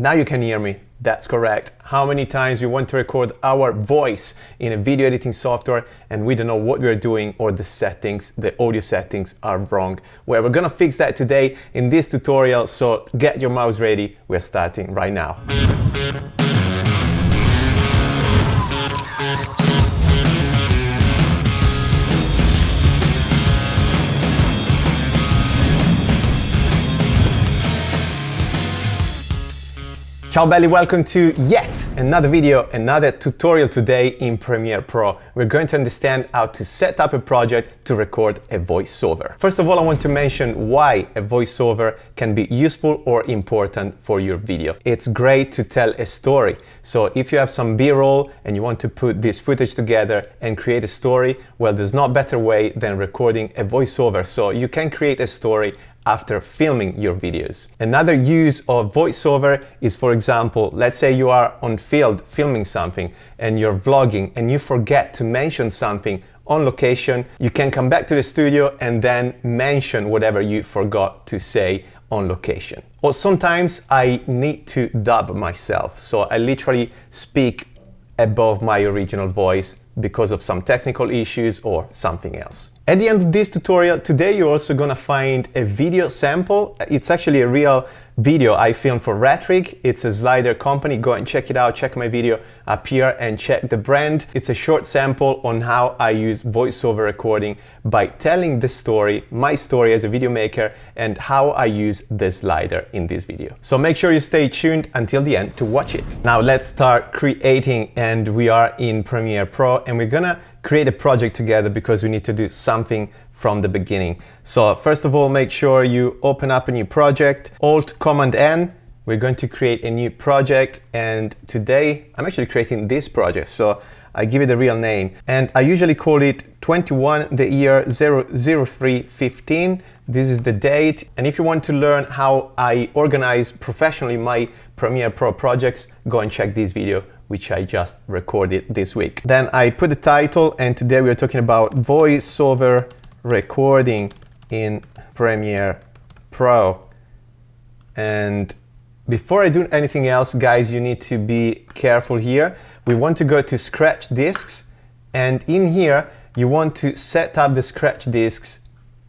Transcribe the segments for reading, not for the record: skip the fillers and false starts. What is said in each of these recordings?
Now you can hear me. That's correct. How many times we want to record our voice in a video editing software and we don't know what we're doing, or the settings, the audio settings are wrong? Well, we're gonna fix that today in this tutorial, so get your mouse ready. We're starting right now. Ciao belli, welcome to yet another video, another tutorial today in Premiere Pro. We're going to understand how to set up a project to record a voiceover. First of all, I want to mention why a voiceover can be useful or important for your video. It's great to tell a story. So if you have some B-roll and you want to put this footage together and create a story, well, there's no better way than recording a voiceover. So you can create a story after filming your videos. Another use of voiceover is, for example, let's say you are on field filming something and you're vlogging and you forget to mention something on location. You can come back to the studio and then mention whatever you forgot to say on location. Or sometimes I need to dub myself, so I literally speak above my original voice because of some technical issues or something else. At the end of this tutorial today, you're also gonna find a video sample. It's actually a real video I filmed for Rhetoric. It's a slider company. Go and check it out. Check my video up here and check the brand. It's a short sample on how I use voiceover recording by telling the story, my story as a video maker, and how I use the slider in this video. So make sure you stay tuned until the end to watch it. Now let's start creating, and we are in Premiere Pro and we're gonna create a project together because we need to do something from the beginning. So first of all, make sure you open up a new project, Alt-Command-N. We're going to create a new project, and today I'm actually creating this project. So I give it a real name, and I usually call it 21, the year 00315. This is the date. And if you want to learn how I organize professionally my Premiere Pro projects, go and check this video, which I just recorded this week. Then I put the title, and today we are talking about voiceover recording in Premiere Pro. And before I do anything else, guys, you need to be careful here. We want to go to scratch disks, and in here you want to set up the scratch disks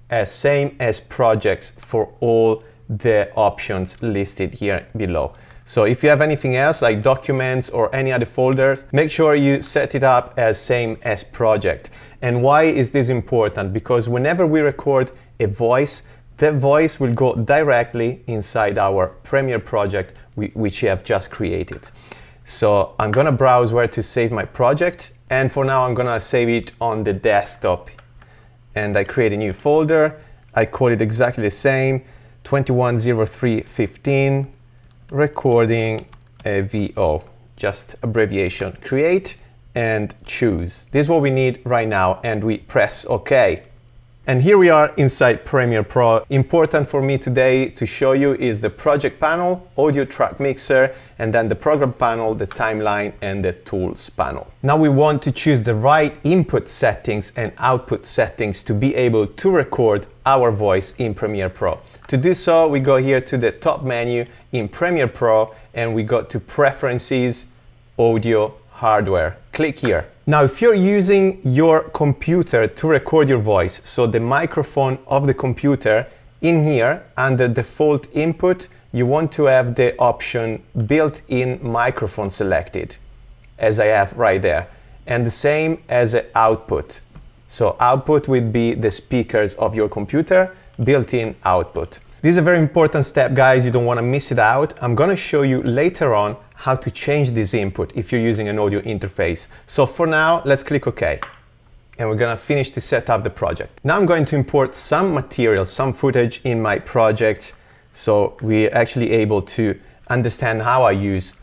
as same as projects for all the options listed here below. So if you have anything else like documents or any other folders, make sure you set it up as same as project. And why is this important? Because whenever we record a voice, the voice will go directly inside our Premiere project, which you have just created. So I'm gonna browse where to save my project. And for now, I'm gonna save it on the desktop. And I create a new folder. I call it exactly the same, 210315. Recording a VO, just abbreviation. Create and choose. This is what we need right now, and we press OK. And here we are inside Premiere Pro. Important for me today to show you is the project panel, audio track mixer, and then the program panel, the timeline, and the tools panel. Now we want to choose the right input settings and output settings to be able to record our voice in Premiere Pro. To do so, we go here to the top menu in Premiere Pro and we go to Preferences, Audio, Hardware. Click here. Now, if you're using your computer to record your voice, so the microphone of the computer, in here, under Default Input, you want to have the option Built-in Microphone selected, as I have right there. And the same as Output. So output would be the speakers of your computer, built-in output. This is a very important step, guys. You don't want to miss it out. I'm going to show you later on how to change this input if you're using an audio interface. So for now, let's click OK. And we're going to finish to set up the project. Now I'm going to import some material, some footage in my project, so we're actually able to understand how I use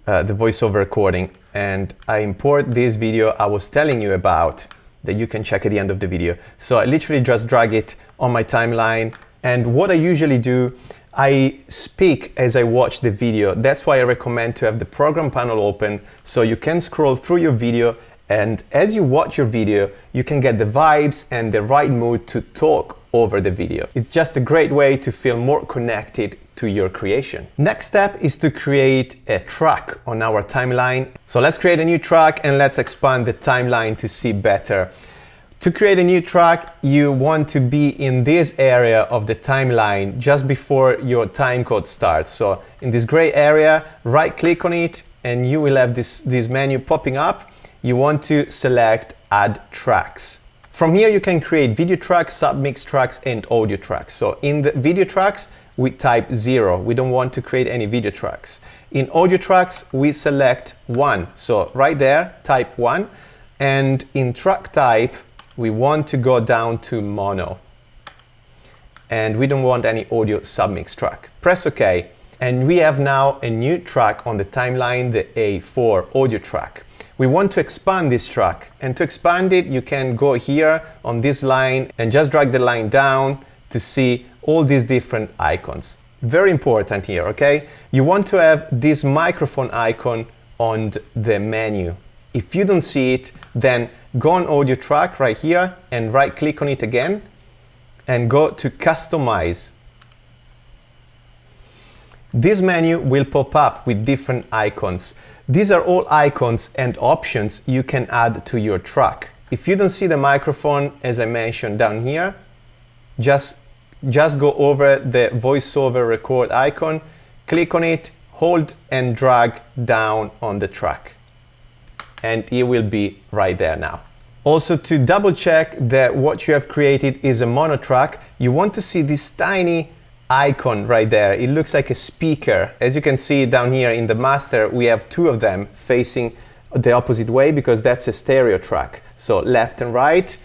the voiceover recording. And I import this video I was telling you about that you can check at the end of the video. So I literally just drag it on my timeline. And what I usually do, I speak as I watch the video. That's why I recommend to have the program panel open so you can scroll through your video, and as you watch your video, you can get the vibes and the right mood to talk over the video. It's just a great way to feel more connected to your creation. Next step is to create a track on our timeline. So let's create a new track and let's expand the timeline to see better. To create a new track, you want to be in this area of the timeline just before your timecode starts. So in this gray area, right click on it and you will have this menu popping up. You want to select Add Tracks. From here you can create video tracks, submix tracks and audio tracks. So in the video tracks, we type 0. We don't want to create any video tracks. In audio tracks, we select 1. So right there, type 1. And in track type, we want to go down to mono. And we don't want any audio submix track. Press OK. And we have now a new track on the timeline, the A4 audio track. We want to expand this track. And to expand it, you can go here on this line and just drag the line down to see all these different icons. Very important here, okay? You want to have this microphone icon on the menu. If you don't see it, then go on audio track right here and right click on it again and go to customize. This menu will pop up with different icons. These are all icons and options you can add to your track. If you don't see the microphone, as I mentioned down here, just go over the voiceover record icon, click on it, hold and drag down on the track. And it will be right there now. Also, to double check that what you have created is a mono track, you want to see this tiny icon right there. It looks like a speaker. As you can see down here in the master, we have 2 of them facing the opposite way because that's a stereo track. So left and right.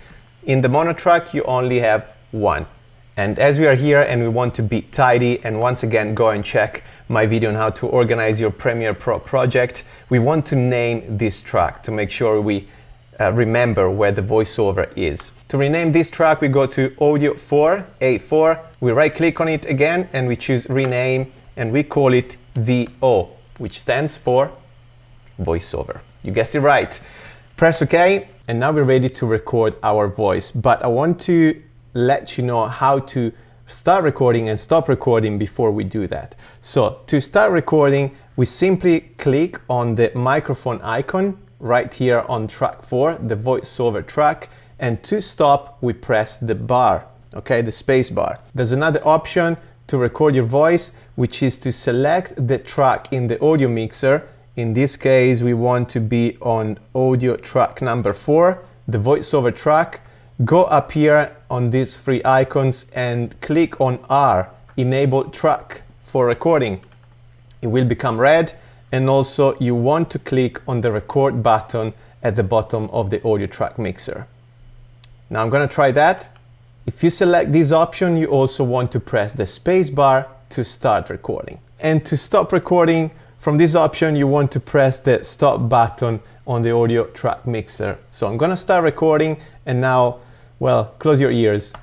In the mono track, you only have 1. And as we are here and we want to be tidy, and once again, go and check my video on how to organize your Premiere Pro project, we want to name this track to make sure we remember where the voiceover is. To rename this track, we go to Audio 4, A4, we right click on it again and we choose Rename and we call it VO, which stands for voiceover. You guessed it right. Press OK, and now we're ready to record our voice, but I want to let you know how to start recording and stop recording before we do that. So to start recording, we simply click on the microphone icon right here on track 4, the voiceover track, and to stop, we press the bar, okay, the space bar. There's another option to record your voice, which is to select the track in the audio mixer. In this case, we want to be on audio track number 4, the voiceover track. Go up here on these 3 icons and click on R, enable track for recording. It will become red, and also you want to click on the record button at the bottom of the audio track mixer. Now I'm going to try that. If you select this option, you also want to press the space bar to start recording. And to stop recording, from this option, you want to press the stop button on the audio track mixer. So I'm going to start recording, and now, well, close your ears.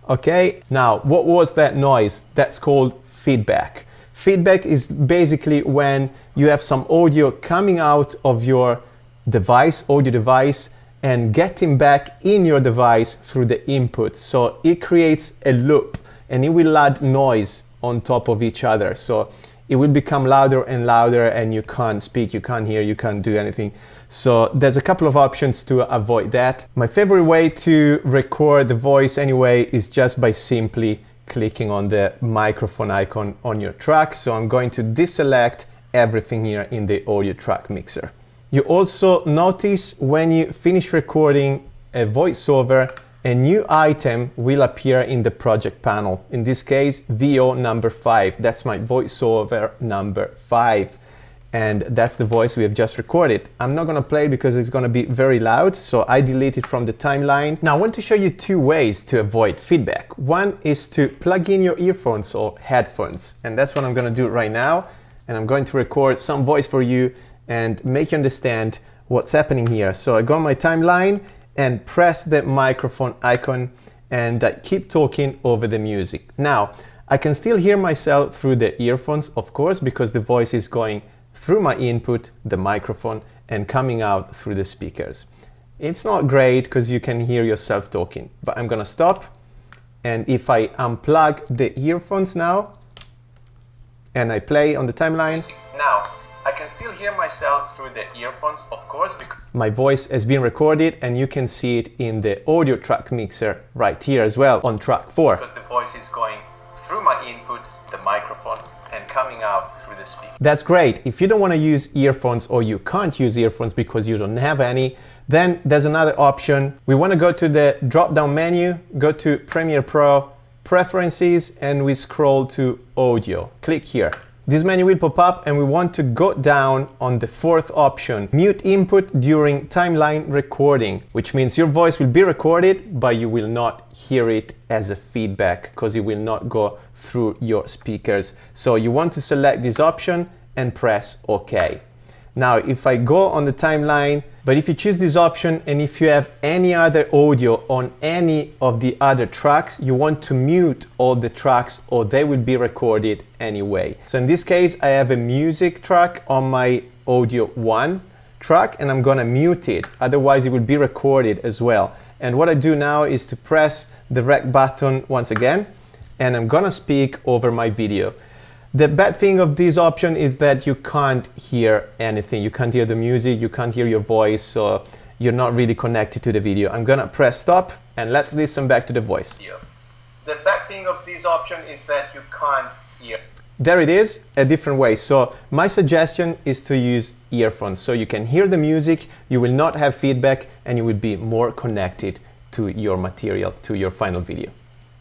Okay, now what was that noise? That's called feedback. Feedback is basically when you have some audio coming out of your device, audio device, and getting back in your device through the input. So it creates a loop and it will add noise on top of each other. So it will become louder and louder and you can't speak, you can't hear, you can't do anything. So there's a couple of options to avoid that. My favorite way to record the voice anyway is just by simply clicking on the microphone icon on your track. So I'm going to deselect everything here in the audio track mixer. You also notice when you finish recording a voiceover, a new item will appear in the project panel. In this case, VO number 5. That's my voiceover number 5. And that's the voice we have just recorded. I'm not gonna play it because it's gonna be very loud, so I delete it from the timeline. Now I want to show you 2 ways to avoid feedback. One is to plug in your earphones or headphones, and that's what I'm gonna do right now. And I'm going to record some voice for you and make you understand what's happening here. So I go on my timeline and press the microphone icon and I keep talking over the music. Now, I can still hear myself through the earphones, of course, because the voice is going through my input, the microphone, and coming out through the speakers. It's not great because you can hear yourself talking, but I'm gonna stop. And if I unplug the earphones now and I play on the timeline, now I can still hear myself through the earphones, of course, because my voice has been recorded, and you can see it in the audio track mixer right here as well on track 4. Because the voice is going through my input, the microphone, and coming out through the speaker. That's great. If you don't want to use earphones, or you can't use earphones because you don't have any, then there's another option. We want to go to the drop-down menu, go to Premiere Pro, Preferences, and we scroll to Audio. Click here. This menu will pop up, and we want to go down on the 4th option, mute input during timeline recording, which means your voice will be recorded, but you will not hear it as a feedback because it will not go through your speakers. So you want to select this option and press OK. Now, if I go on the timeline, but if you choose this option and if you have any other audio on any of the other tracks, you want to mute all the tracks or they will be recorded anyway. So in this case, I have a music track on my audio 1 track and I'm gonna mute it, otherwise it will be recorded as well. And what I do now is to press the rec button once again, and I'm gonna speak over my video. The bad thing of this option is that you can't hear anything. You can't hear the music, you can't hear your voice, so you're not really connected to the video. I'm gonna press stop and let's listen back to the voice. The bad thing of this option is that you can't hear. There it is, a different way. So my suggestion is to use earphones so you can hear the music, you will not have feedback, and you will be more connected to your material, to your final video.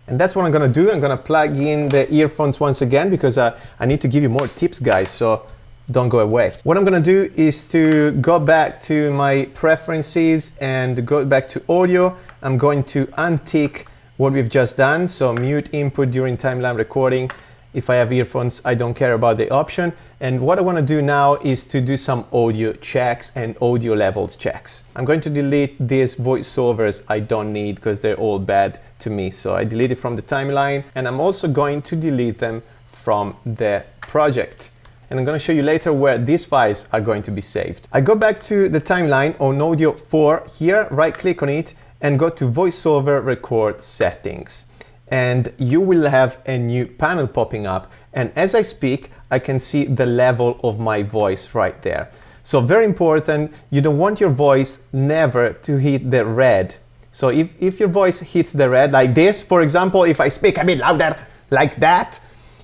And that's what I'm gonna do. I'm gonna plug in the earphones once again because I need to give you more tips, guys, so don't go away. What I'm gonna do is to go back to my preferences and go back to audio. I'm going to untick what we've just done. So mute input during timeline recording. If I have earphones, I don't care about the option. And what I wanna do now is to do some audio checks and audio levels checks. I'm going to delete these voiceovers I don't need because they're all bad to me. So I delete it from the timeline, and I'm also going to delete them from the project. And I'm going to show you later where these files are going to be saved. I go back to the timeline on audio 4 here, right click on it and go to voiceover record settings. And you will have a new panel popping up. And as I speak, I can see the level of my voice right there. So very important, you don't want your voice never to hit the red. So if your voice hits the red like this, for example, if I speak a bit louder like that,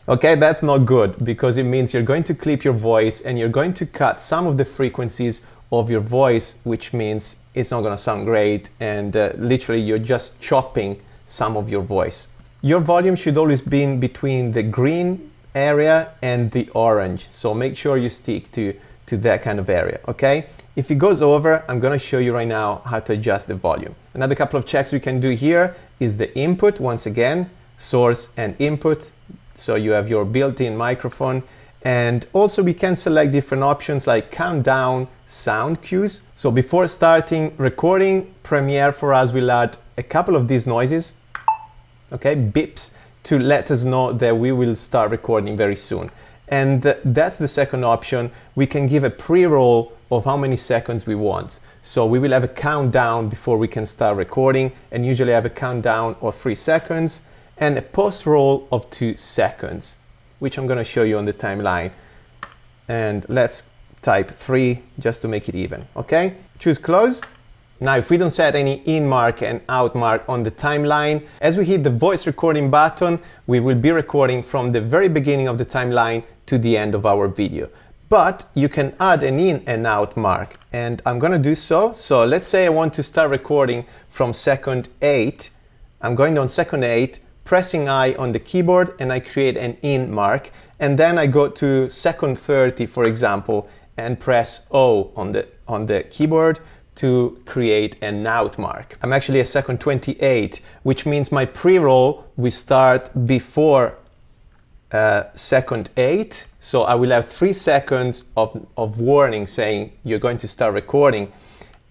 okay, that's not good because it means you're going to clip your voice and you're going to cut some of the frequencies of your voice, which means it's not going to sound great, and literally you're just chopping some of your voice. Your volume should always be in between the green area and the orange, so make sure you stick to that kind of area, okay? If it goes over, I'm going to show you right now how to adjust the volume. Another couple of checks we can do here is the input, once again, source and input. So you have your built-in microphone, and also we can select different options like countdown sound cues. So before starting recording, Premiere for us will add a couple of these noises, okay, beeps, to let us know that we will start recording very soon. And that's the second option. We can give a pre-roll of how many seconds we want. So we will have a countdown before we can start recording, and usually have a countdown of 3 seconds and a post-roll of 2 seconds, which I'm going to show you on the timeline. And let's type 3 just to make it even, okay? Choose close. Now, if we don't set any in mark and out mark on the timeline, as we hit the voice recording button, we will be recording from the very beginning of the timeline to the end of our video. But you can add an in and out mark, and I'm gonna do so. So let's say I want to start recording from second 8. I'm going on second 8, pressing I on the keyboard, and I create an in mark. And then I go to second 30, for example, and press O on the keyboard to create an out mark. I'm actually at second 28, which means my pre-roll will start before second 8. So I will have 3 seconds of warning saying you're going to start recording.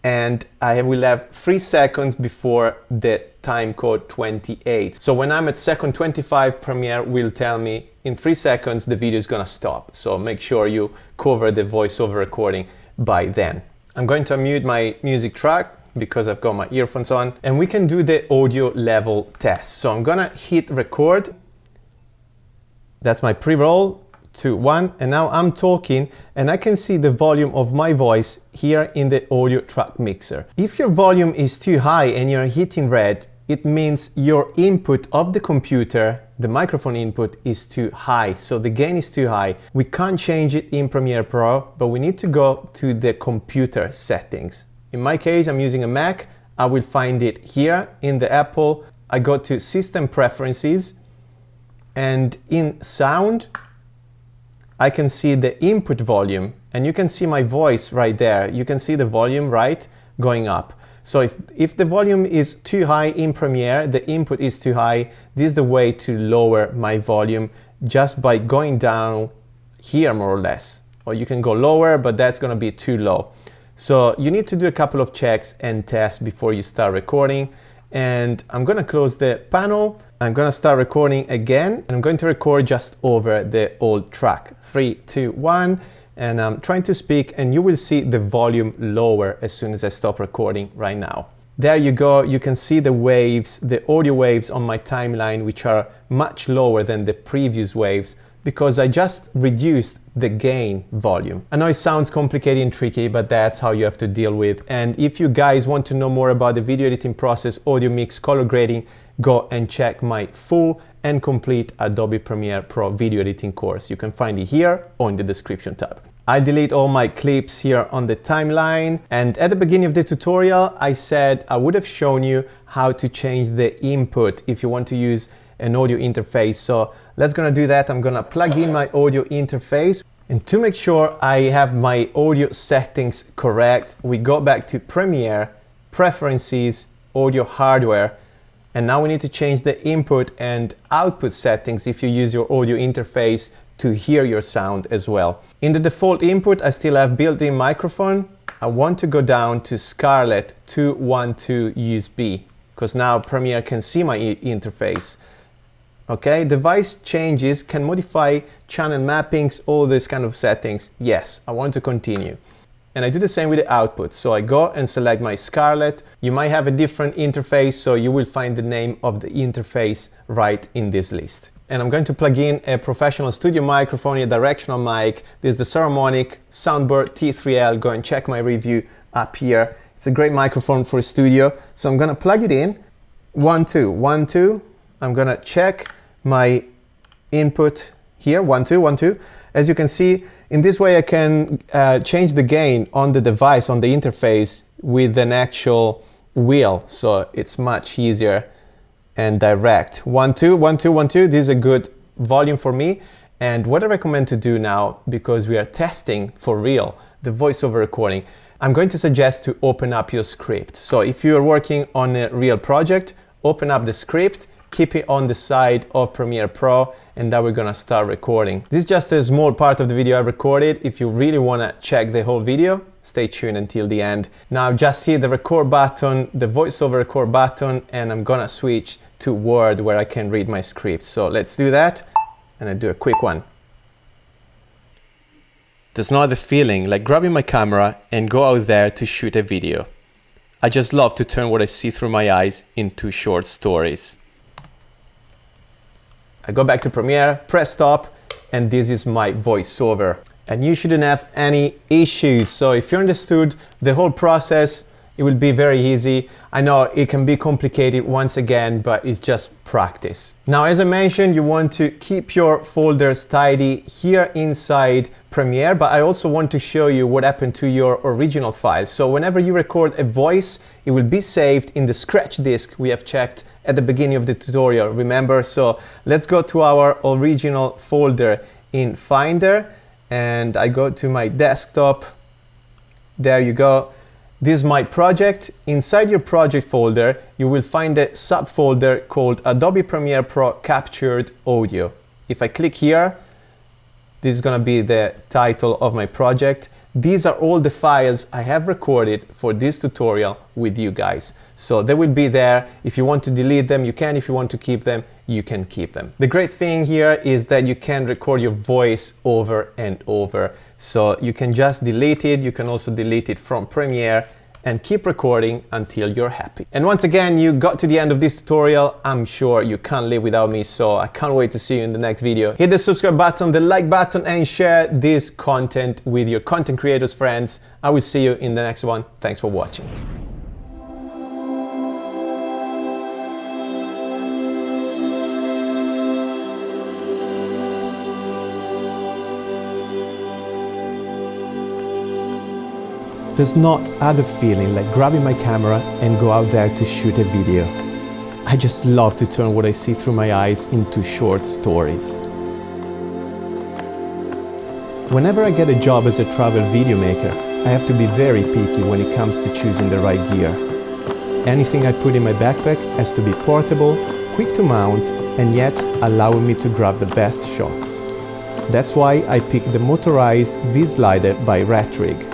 And I will have 3 seconds before the time code 28. So when I'm at second 25, Premiere will tell me in 3 seconds the video is gonna stop. So make sure you cover the voiceover recording by then. I'm going to unmute my music track because I've got my earphones on, and we can do the audio level test. So I'm gonna hit record. That's my pre-roll. 2, 1, and now I'm talking and I can see the volume of my voice here in the audio track mixer. If your volume is too high and you're hitting red, it means your input of the computer, the microphone input, is too high, so the gain is too high. We can't change it in Premiere Pro, but we need to go to the computer settings. In my case, I'm using a Mac. I will find it here in the Apple. I go to System Preferences, and in Sound, I can see the input volume, and you can see my voice right there. You can see the volume, right, going up. So if the volume is too high in Premiere, the input is too high, this is the way to lower my volume, just by going down here more or less. Or you can go lower, but that's gonna be too low. So you need to do a couple of checks and tests before you start recording. And I'm gonna close the panel. I'm gonna start recording again, and I'm going to record just over the old track. 3, 2, 1, and I'm trying to speak, and you will see the volume lower as soon as I stop recording right now. There you go, you can see the waves, the audio waves on my timeline, which are much lower than the previous waves, because I just reduced the gain volume. I know it sounds complicated and tricky, but that's how you have to deal with. And if you guys want to know more about the video editing process, audio mix, color grading, go and check my full and complete Adobe Premiere Pro video editing course. You can find it here or in the description tab. I'll delete all my clips here on the timeline. And at the beginning of the tutorial, I said I would have shown you how to change the input if you want to use an audio interface. So let's gonna do that. I'm gonna plug in my audio interface. And to make sure I have my audio settings correct, we go back to Premiere, Preferences, Audio Hardware. And now we need to change the input and output settings if you use your audio interface to hear your sound as well. In the default input, I still have built-in microphone. I want to go down to Scarlett 212 USB, because now Premiere can see my interface. Okay, device changes can modify channel mappings, all these kind of settings. Yes, I want to continue. And I do the same with the output. So I go and select my Scarlett. You might have a different interface, so you will find the name of the interface right in this list. And I'm going to plug in a professional studio microphone, a directional mic. This is the Saramonic Soundboard T3L. Go and check my review up here. It's a great microphone for a studio. So I'm gonna plug it in. 1, 2, 1, 2. I'm gonna check my input here, 1, 2, 1, 2. As you can see, in this way I can change the gain on the device, on the interface, with an actual wheel. So it's much easier and direct. 1, 2, 1, 2, 1, 2. This is a good volume for me. And what I recommend to do now, because we are testing for real the voiceover recording, I'm going to suggest to open up your script. So if you are working on a real project, open up the script, keep it on the side of Premiere Pro, and now we're gonna start recording. This is just a small part of the video I recorded. If you really wanna check the whole video, stay tuned until the end. Now just hit the record button, the voiceover record button, and I'm gonna switch to Word where I can read my script. So let's do that, and I do a quick one. There's no other feeling like grabbing my camera and go out there to shoot a video. I just love to turn what I see through my eyes into short stories. I go back to Premiere, press stop, and this is my voiceover. And you shouldn't have any issues. So if you understood the whole process, it will be very easy. I know it can be complicated once again, but it's just practice. Now, as I mentioned, you want to keep your folders tidy here inside Premiere, but I also want to show you what happened to your original file. So whenever you record a voice, it will be saved in the scratch disk we have checked at the beginning of the tutorial, remember? So let's go to our original folder in Finder, and I go to my desktop. There you go. This is my project. Inside your project folder, you will find a subfolder called Adobe Premiere Pro Captured Audio. If I click here, this is gonna be the title of my project. These are all the files I have recorded for this tutorial with you guys. So they will be there. If you want to delete them, you can. If you want to keep them, you can keep them. The great thing here is that you can record your voice over and over. So you can just delete it. You can also delete it from Premiere and keep recording until you're happy. And once again, you got to the end of this tutorial. I'm sure you can't live without me, so I can't wait to see you in the next video. Hit the subscribe button, the like button, and share this content with your content creators friends. I will see you in the next one. Thanks for watching. There's not other feeling like grabbing my camera and go out there to shoot a video. I just love to turn what I see through my eyes into short stories. Whenever I get a job as a travel video maker, I have to be very picky when it comes to choosing the right gear. Anything I put in my backpack has to be portable, quick to mount, and yet allowing me to grab the best shots. That's why I picked the motorized V-Slider by Ratrig.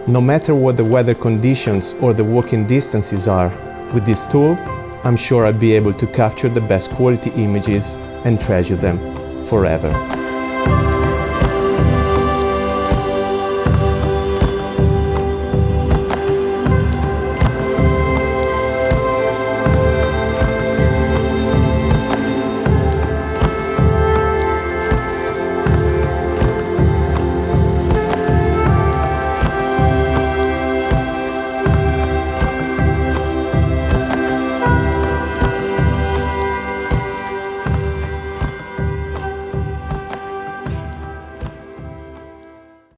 No matter what the weather conditions or the walking distances are, with this tool, I'm sure I'll be able to capture the best quality images and treasure them forever.